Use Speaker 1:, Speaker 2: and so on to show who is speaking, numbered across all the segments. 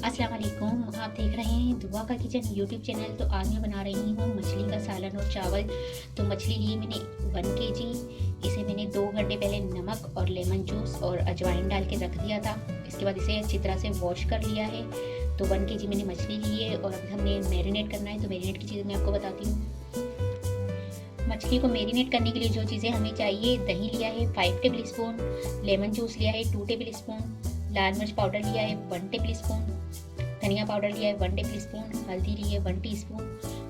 Speaker 1: अस्सलाम वालेकुम। आप देख रहे हैं दुआ का किचन यूट्यूब चैनल। तो आज मैं बना रही हूँ मछली का सालन और चावल। तो मछली ली मैंने 1 kg। इसे मैंने 2 घंटे पहले नमक और लेमन जूस और अजवाइन डाल के रख दिया था। इसके बाद इसे अच्छी तरह से वॉश कर लिया है। तो 1 kg मैंने मछली ली है और अब हमने मैरिनेट करना है। तो मैरिनेट की चीज़ें मैं आपको बताती हूँ। मछली को मैरिनेट करने के लिए जो चीज़ें हमें चाहिए, दही लिया है 5 टेबल स्पून, लेमन जूस लिया है 2 टेबल स्पून, लाल मिर्च पाउडर लिया है 1 टेबल स्पून, धनिया पाउडर लिया है 1 टेबल स्पून, हल्दी ली है 1 टीस्पून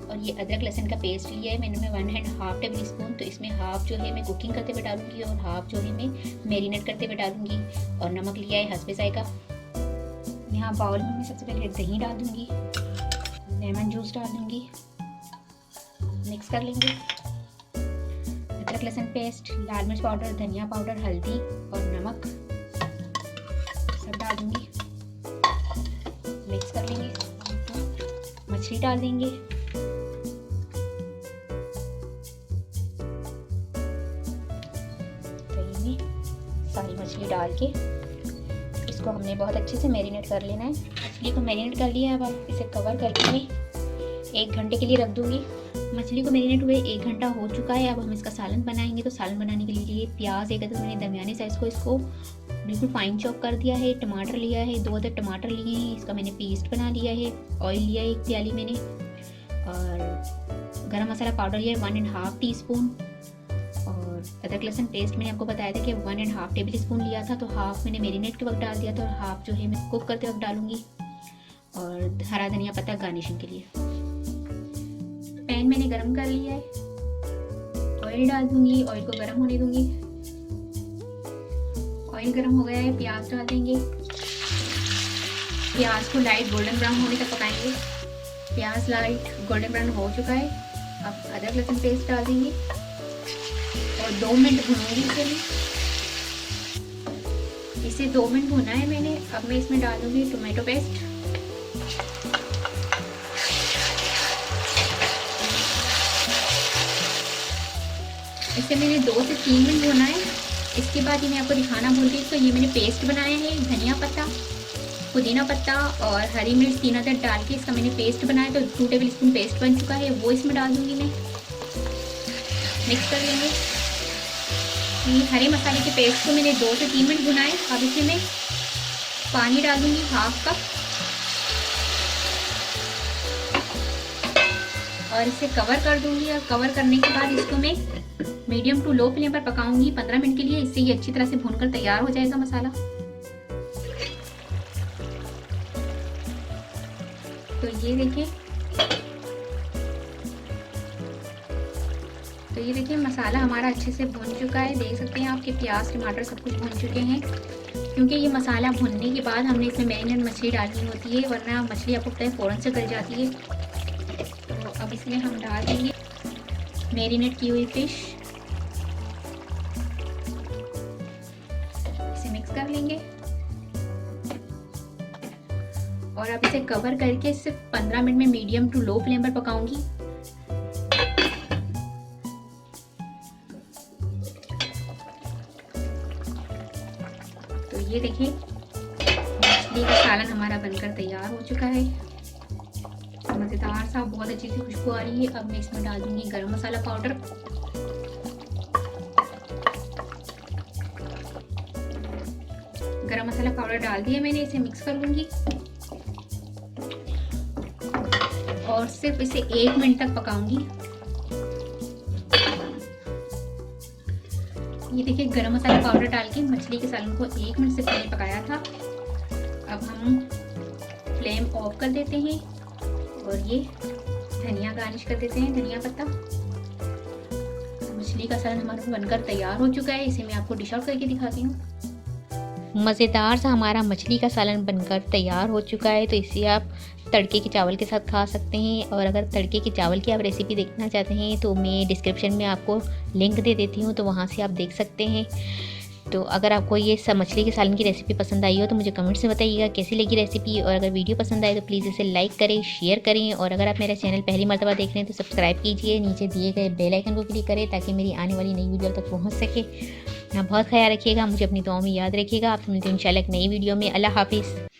Speaker 1: और ये अदरक लहसुन का पेस्ट लिया है मैंने 1.5 टेबल स्पून। तो इसमें हाफ जो है मैं कुकिंग करते हुए डालूंगी और हाफ जो है मैं मैरिनेट करते हुए डालूंगी। और नमक लिया है हस्बे जायका। यहाँ बाउल में मैं सबसे पहले दही डाल दूंगी, लेमन जूस डाल दूंगी, मिक्स कर लेंगे। अदरक लहसुन पेस्ट, लाल मिर्च पाउडर, धनिया पाउडर, हल्दी और नमक सब डाल दूंगी, मिक्स कर लेंगे। मछली डाल देंगे, दही में सारी मछली डाल के इसको हमने बहुत अच्छे से मैरिनेट कर लेना है। मछली को मैरिनेट कर लिया है। अब आप इसे कवर करके मैं 1 घंटे के लिए रख दूंगी। मछली को मैरिनेट हुए 1 घंटा हो चुका है। अब हम इसका सालन बनाएंगे। तो सालन बनाने के लिए प्याज एक अदर मैंने दरमियाने साइज़ को इसको बिल्कुल फाइन चॉप कर दिया है। टमाटर लिया है 2 अदर टमाटर लिए हैं, इसका मैंने पेस्ट बना लिया है। ऑयल लिया है 1 प्याली मैंने और गरम मसाला पाउडर लिया है 1.5 टीस्पून और अदरक लहसुन पेस्ट मैंने आपको बताया था कि 1.5 टेबल स्पून लिया था। तो हाफ मैंने मैरिनेट के वक्त डाल दिया था और हाफ जो है मैं कुक करते वक्त डालूंगी। और हरा धनिया पत्ता गार्निशिंग के लिए। पैन मैंने गरम कर लिया है, ऑयल डाल दूंगी, ऑयल को गरम होने दूंगी। ऑयल गरम हो गया है, प्याज डाल देंगे। प्याज को लाइट गोल्डन ब्राउन होने तक पकाएंगे। प्याज लाइट गोल्डन ब्राउन हो चुका है। अब अदरक लहसुन पेस्ट डाल देंगे और 2 मिनट भूनूंगी इसे 2 मिनट भुना है मैंने। अब मैं इसमें डाल दूंगी टोमेटो पेस्ट, इसे मैंने 2 से 3 मिनट भुना है। इसके बाद ये मैं आपको दिखाना भूल गई। तो ये मैंने पेस्ट बनाया है, धनिया पत्ता, पुदीना पत्ता और हरी मिर्च 3 अदर डाल के इसका मैंने पेस्ट बनाया। तो 2 टेबल स्पून पेस्ट बन चुका है, वो इसमें डाल दूंगी मैं। मिक्स कर लेंगे। ये हरे मसाले के पेस्ट को मैंने 2 से 3 मिनट भुना है। अब इसमें मैं पानी डाल दूंगी 1/2 कप और इसे कवर कर दूंगी। और कवर करने के बाद इसको मैं मीडियम टू लो फ्लेम पर पकाऊंगी 15 मिनट के लिए। इससे ये अच्छी तरह से भूनकर तैयार हो जाएगा मसाला। तो ये देखिए मसाला हमारा अच्छे से भून चुका है। देख सकते हैं आपके प्याज टमाटर सब कुछ भून चुके हैं। क्योंकि ये मसाला भूनने के बाद हमने इसमें मैरिनेट मछली डालनी होती है, वरना मछली आपको पता है फ़ौरन से गल जाती है। तो अब इसमें हम डाल देंगे मैरिनेट की हुई फिश, इसे मिक्स कर लेंगे और अब इसे कवर करके सिर्फ 15 मिनट में मीडियम टू लो फ्लेम पर पकाऊंगी। तो ये देखिए मछली का सालन हमारा बनकर तैयार हो चुका है। मज़ेदार सा, बहुत अच्छी सी खुशबू आ रही है। अब मैं इसमें डाल दूंगी गरम मसाला पाउडर, गरम मसाला पाउडर डाल दिया मैंने। इसे मिक्स कर लूंगी और सिर्फ इसे 1 मिनट तक पकाऊंगी। ये देखिए गरम मसाला पाउडर डाल के मछली के सालन को 1 मिनट से पहले पकाया था। अब हम फ्लेम ऑफ कर देते हैं और ये धनिया गार्निश कर देते हैं, धनिया पत्ता। मछली का सालन हमारा बनकर तैयार हो चुका है। इसे मैं आपको डिश आउट करके दिखाती हूँ। मज़ेदार सा हमारा मछली का सालन बनकर तैयार हो चुका है। तो इसे आप तड़के के चावल के साथ खा सकते हैं। और अगर तड़के के चावल की आप रेसिपी देखना चाहते हैं तो मैं डिस्क्रिप्शन में आपको लिंक दे देती हूँ, तो वहाँ से आप देख सकते हैं। तो अगर आपको ये सब मछली के सालन की रेसिपी पसंद आई हो तो मुझे कमेंट्स में बताइएगा कैसी लगी रेसिपी। और अगर वीडियो पसंद आए तो प्लीज़ इसे लाइक करें, शेयर करें। और अगर आप मेरा चैनल पहली मर्तबा देख रहे हैं तो सब्सक्राइब कीजिए, नीचे दिए गए बेल आइकन को क्लिक करें ताकि मेरी आने वाली नई वीडियो तक पहुँच सके। अपना बहुत ख्याल रखिएगा, मुझे अपनी दुआओं में याद रखिएगा। आपसे मिलते हैं इंशाल्लाह एक नई वीडियो में। अल्लाह हाफिज़।